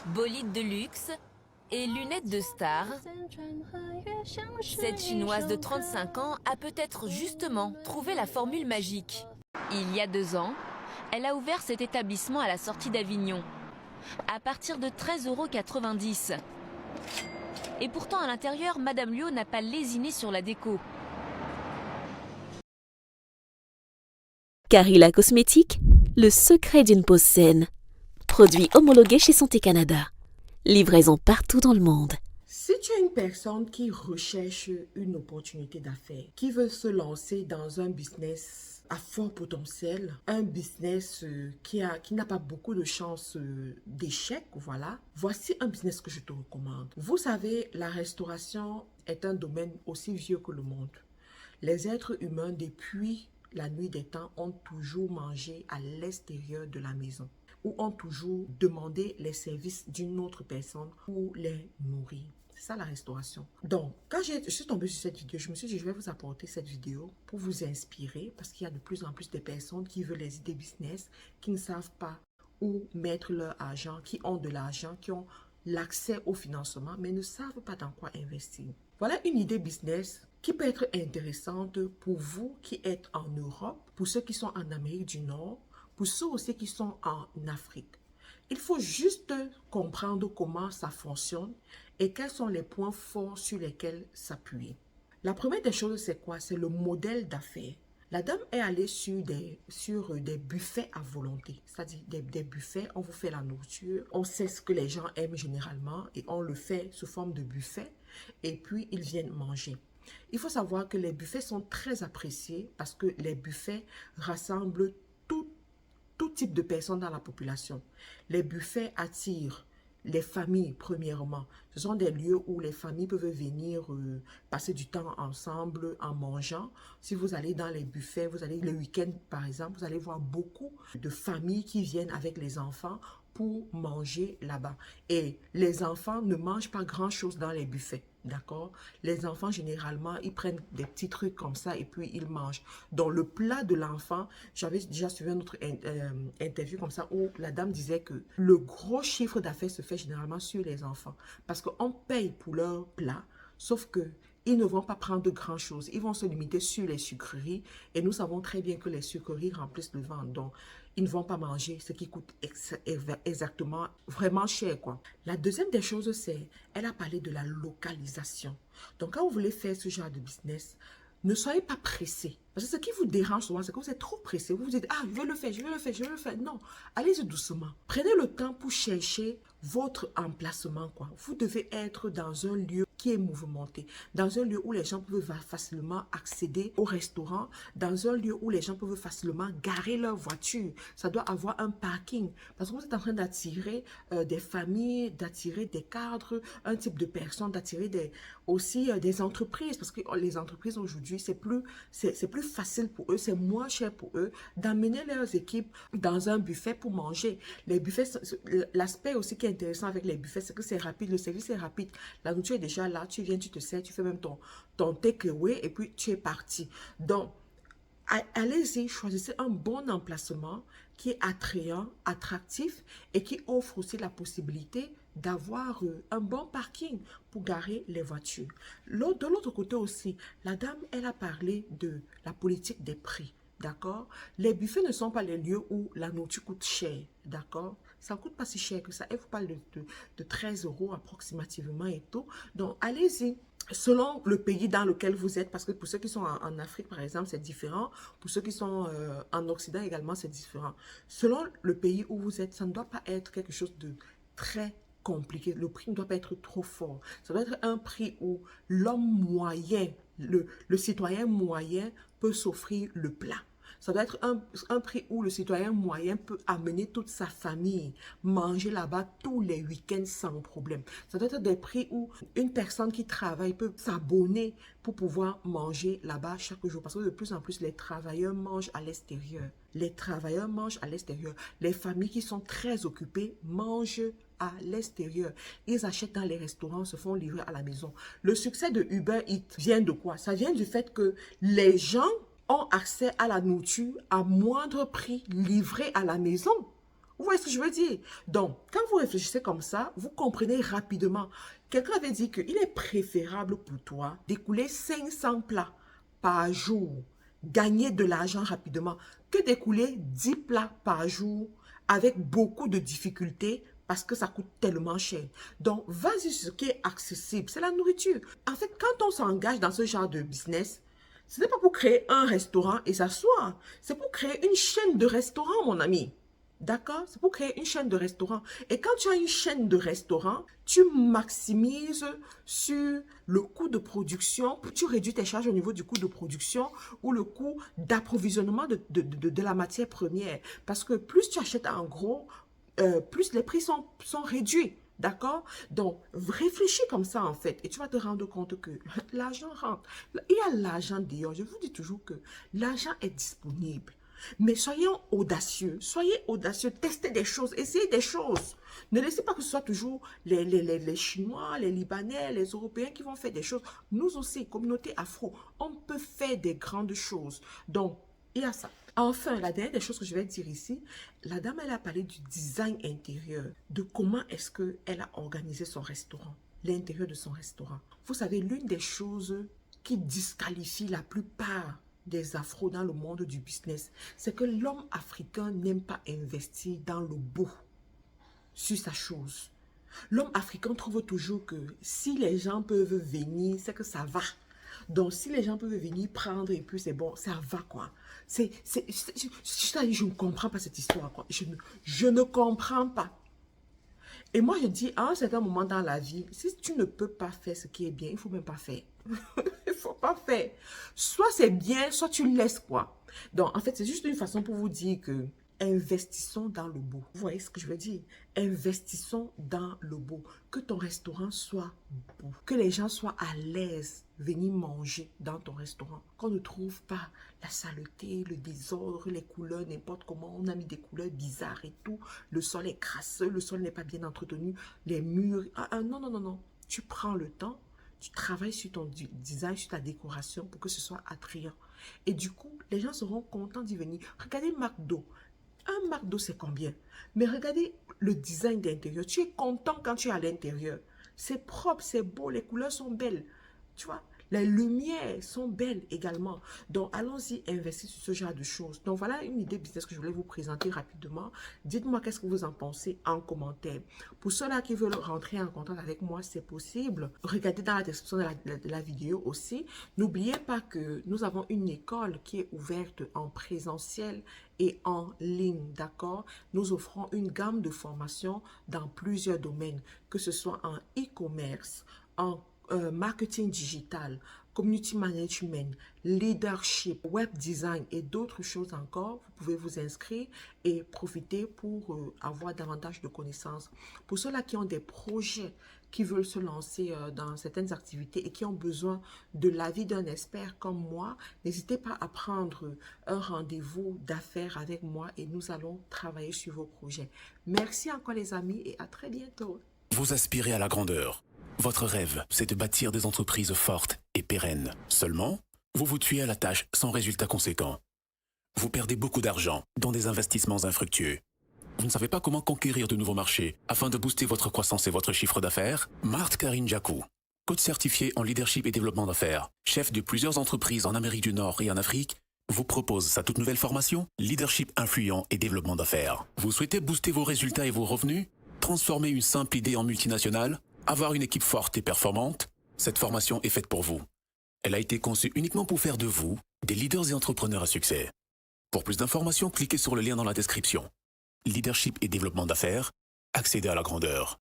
bolide de luxe et lunettes de star, cette Chinoise de 35 ans a peut-être justement trouvé la formule magique. Il y a 2 ans, elle a ouvert cet établissement à la sortie d'Avignon, à partir de 13,90 €. Et pourtant à l'intérieur, Madame Liu n'a pas lésiné sur la déco. Carilla Cosmétique, le secret d'une peau saine. Produit homologué chez Santé Canada. Livraison partout dans le monde. Si tu es une personne qui recherche une opportunité d'affaires, qui veut se lancer dans un business à fort potentiel, un business qui n'a pas beaucoup de chances d'échec, voilà, voici un business que je te recommande. Vous savez, la restauration est un domaine aussi vieux que le monde. Les êtres humains, depuis la nuit des temps, ont toujours mangé à l'extérieur de la maison ou ont toujours demandé les services d'une autre personne pour les nourrir. C'est ça la restauration. Donc, quand je suis tombée sur cette vidéo, je me suis dit, je vais vous apporter cette vidéo pour vous inspirer parce qu'il y a de plus en plus de personnes qui veulent les idées business, qui ne savent pas où mettre leur argent, qui ont de l'argent, qui ont l'accès au financement, mais ne savent pas dans quoi investir. Voilà une idée business qui peut être intéressante pour vous qui êtes en Europe, pour ceux qui sont en Amérique du Nord, pour ceux aussi qui sont en Afrique. Il faut juste comprendre comment ça fonctionne et quels sont les points forts sur lesquels s'appuyer. La première des choses, c'est quoi? C'est le modèle d'affaires. La dame est allée sur des buffets à volonté, c'est-à-dire des buffets, on vous fait la nourriture, on sait ce que les gens aiment généralement et on le fait sous forme de buffet et puis ils viennent manger. Il faut savoir que les buffets sont très appréciés parce que les buffets rassemblent tout type de personnes dans la population. Les buffets attirent les familles, premièrement. Ce sont des lieux où les familles peuvent venir passer du temps ensemble en mangeant. Si vous allez dans les buffets, vous allez le week-end par exemple, vous allez voir beaucoup de familles qui viennent avec les enfants pour manger là-bas. Et les enfants ne mangent pas grand-chose dans les buffets. D'accord? Les enfants, généralement, ils prennent des petits trucs comme ça et puis ils mangent. Dans le plat de l'enfant, j'avais déjà suivi une autre interview comme ça où la dame disait que le gros chiffre d'affaires se fait généralement sur les enfants parce qu'on paye pour leur plat, sauf que ils ne vont pas prendre grand chose. Ils vont se limiter sur les sucreries et nous savons très bien que les sucreries remplissent le ventre. Donc, ils ne vont pas manger ce qui coûte exactement vraiment cher, quoi. La deuxième des choses, c'est, elle a parlé de la localisation. Donc, quand vous voulez faire ce genre de business, ne soyez pas pressé. Parce que ce qui vous dérange souvent, c'est que vous êtes trop pressé. Vous vous dites, ah, je vais le faire, je vais le faire, je vais le faire. Non, allez-y doucement. Prenez le temps pour chercher votre emplacement, quoi. Vous devez être dans un lieu qui est mouvementé, dans un lieu où les gens peuvent facilement accéder au restaurant, dans un lieu où les gens peuvent facilement garer leur voiture. Ça doit avoir un parking parce que vous êtes en train d'attirer des familles, d'attirer des cadres, un type de personnes, d'attirer aussi des entreprises parce que les entreprises aujourd'hui, c'est plus facile pour eux, c'est moins cher pour eux d'amener leurs équipes dans un buffet pour manger. Les buffets, l'aspect aussi qui est intéressant avec les buffets, c'est que c'est rapide, le service est rapide, la nourriture est déjà là, tu viens, tu te sers, tu fais même ton takeaway et puis tu es parti. Donc, allez-y, choisissez un bon emplacement qui est attrayant, attractif et qui offre aussi la possibilité d'avoir un bon parking pour garer les voitures. De l'autre côté aussi, la dame, elle a parlé de la politique des prix. D'accord? Les buffets ne sont pas les lieux où la nourriture coûte cher. D'accord? Ça ne coûte pas si cher que ça. Elle vous parle de 13 € approximativement et tout. Donc, allez-y. Selon le pays dans lequel vous êtes, parce que pour ceux qui sont en Afrique, par exemple, c'est différent. Pour ceux qui sont en Occident également, c'est différent. Selon le pays où vous êtes, ça ne doit pas être quelque chose de très compliqué. Le prix ne doit pas être trop fort. Ça doit être un prix où l'homme moyen, le citoyen moyen peut s'offrir le plat. Ça doit être un prix où le citoyen moyen peut amener toute sa famille, manger là-bas tous les week-ends sans problème. Ça doit être des prix où une personne qui travaille peut s'abonner pour pouvoir manger là-bas chaque jour. Parce que de plus en plus, les travailleurs mangent à l'extérieur. Les travailleurs mangent à l'extérieur. Les familles qui sont très occupées mangent à l'extérieur. Ils achètent dans les restaurants, se font livrer à la maison. Le succès de Uber Eats vient de quoi? Ça vient du fait que les gens ont accès à la nourriture à moindre prix livrée à la maison. Vous voyez ce que je veux dire? Donc, quand vous réfléchissez comme ça, vous comprenez rapidement. Quelqu'un avait dit qu'il est préférable pour toi d'écouler 500 plats par jour, gagner de l'argent rapidement, que d'écouler 10 plats par jour avec beaucoup de difficultés parce que ça coûte tellement cher. Donc, vas-y sur ce qui est accessible, c'est la nourriture. En fait, quand on s'engage dans ce genre de business, ce n'est pas pour créer un restaurant et s'asseoir. C'est pour créer une chaîne de restaurants, mon ami. D'accord? C'est pour créer une chaîne de restaurants. Et quand tu as une chaîne de restaurants, tu maximises sur le coût de production, tu réduis tes charges au niveau du coût de production ou le coût d'approvisionnement de la matière première. Parce que plus tu achètes en gros, plus les prix sont réduits. D'accord? Donc, réfléchis comme ça, en fait, et tu vas te rendre compte que l'argent rentre. Il y a l'argent dehors. Je vous dis toujours que l'argent est disponible. Mais soyons audacieux, testez des choses, essayez des choses. Ne laissez pas que ce soit toujours les Chinois, les Libanais, les Européens qui vont faire des choses. Nous aussi, communauté afro, on peut faire des grandes choses. Donc, il y a ça. Enfin, la dernière des choses que je vais dire ici, la dame, elle a parlé du design intérieur, de comment est-ce qu'elle a organisé son restaurant, l'intérieur de son restaurant. Vous savez, l'une des choses qui disqualifie la plupart des afros dans le monde du business, c'est que l'homme africain n'aime pas investir dans le beau sur sa chose. L'homme africain trouve toujours que si les gens peuvent venir, c'est que ça va. Donc, si les gens peuvent venir prendre et puis c'est bon, ça va quoi. Je ne comprends pas cette histoire quoi. Je ne comprends pas. Et moi, je dis, à un certain moment dans la vie, si tu ne peux pas faire ce qui est bien, il ne faut même pas faire. Il ne faut pas faire. Soit c'est bien, soit tu laisses quoi. Donc, en fait, c'est juste une façon pour vous dire que investissons dans le beau. Vous voyez ce que je veux dire? Investissons dans le beau. Que ton restaurant soit beau. Que les gens soient à l'aise venir manger dans ton restaurant. Qu'on ne trouve pas la saleté, le désordre, les couleurs, n'importe comment. On a mis des couleurs bizarres et tout. Le sol est crasseux, le sol n'est pas bien entretenu. Les murs... non, non, non, non. Tu prends le temps, tu travailles sur ton design, sur ta décoration pour que ce soit attrayant. Et du coup, les gens seront contents d'y venir. Regardez McDo. Un McDo, c'est combien? Mais regardez le design d'intérieur. Tu es content quand tu es à l'intérieur. C'est propre, c'est beau, les couleurs sont belles. Tu vois, les lumières sont belles également. Donc, allons-y investir sur ce genre de choses. Donc, voilà une idée business que je voulais vous présenter rapidement. Dites-moi qu'est-ce que vous en pensez en commentaire. Pour ceux-là qui veulent rentrer en contact avec moi, c'est possible. Regardez dans la description de la vidéo aussi. N'oubliez pas que nous avons une école qui est ouverte en présentiel et en ligne, d'accord? Nous offrons une gamme de formations dans plusieurs domaines, que ce soit en e-commerce, en marketing digital, community management, leadership, web design et d'autres choses encore. Vous pouvez vous inscrire et profiter pour avoir davantage de connaissances. Pour ceux-là qui ont des projets, qui veulent se lancer dans certaines activités et qui ont besoin de l'avis d'un expert comme moi, n'hésitez pas à prendre un rendez-vous d'affaires avec moi et nous allons travailler sur vos projets. Merci encore les amis et à très bientôt. Vous aspirez à la grandeur. Votre rêve, c'est de bâtir des entreprises fortes et pérennes. Seulement, vous vous tuez à la tâche sans résultat conséquent. Vous perdez beaucoup d'argent dans des investissements infructueux. Vous ne savez pas comment conquérir de nouveaux marchés afin de booster votre croissance et votre chiffre d'affaires? Marthe Karine Jacou, coach certifié en leadership et développement d'affaires, chef de plusieurs entreprises en Amérique du Nord et en Afrique, vous propose sa toute nouvelle formation Leadership influent et développement d'affaires. Vous souhaitez booster vos résultats et vos revenus? Transformer une simple idée en multinationale? Avoir une équipe forte et performante? Cette formation est faite pour vous. Elle a été conçue uniquement pour faire de vous des leaders et entrepreneurs à succès. Pour plus d'informations, cliquez sur le lien dans la description. Leadership et développement d'affaires, accéder à la grandeur.